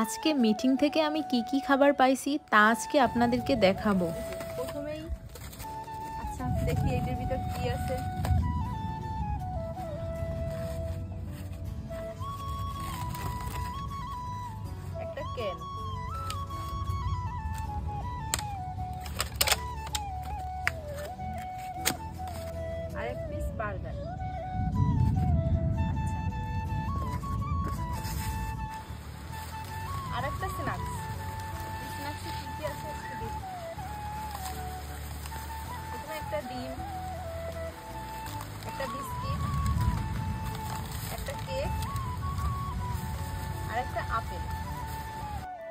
আজকে মিটিং থেকে আমি কি কি খাবার পাইছি তা আজকে আপনাদেরকে দেখাবো। প্রথমেই আচ্ছা দেখি এটার ভিতর কি আছে। একটা ক্যান, আর এক পিস বার্গার। আচ্ছা, আর একটা স্ন্যাক্স। স্ন্যাক্সে কি কি আছে একটু দেখি। প্রথমে একটা ডিম, একটা বিস্কিট, একটা কেক আর একটা আপেল।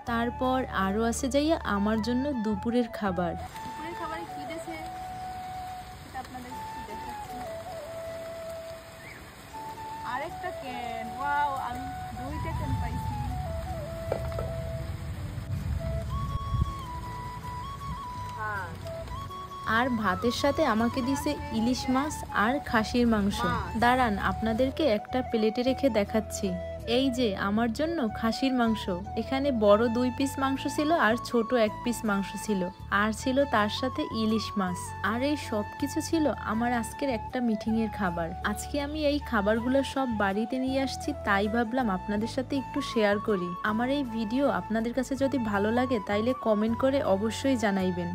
তারপর আরও আছে যাইয়া আমার জন্য দুপুরের খাবার। দুপুরের খাবারে কি দিয়েছে সেটা আপনাদের দেখাচ্ছি। আরেকটা ক্যান, ওয়াও, আমি দুইটা ক্যান পাইছি। হ্যাঁ, আর ভাতের সাথে আমাকে দিছে ইলিশ মাছ আর খাসির মাংস। দাঁড়ান আপনাদেরকে একটা প্লেটে রেখে দেখাচ্ছি। এই যে আমার জন্য খাসির মাংস, এখানে বড় 2 পিস মাংস ছিল আর ছোট 1 পিস মাংস ছিল, আর ছিল তার সাথে ইলিশ মাছ। আর এই সব কিছু ছিল আমার আজকের একটা মিটিংয়ের খাবার। আজকে আমি এই খাবারগুলো সব বাড়িতে নিয়ে আসছি, তাই ভাবলাম আপনাদের সাথে একটু শেয়ার করি। আমার এই ভিডিও আপনাদের কাছে যদি ভালো লাগে তাইলে কমেন্ট করে অবশ্যই জানাইবেন।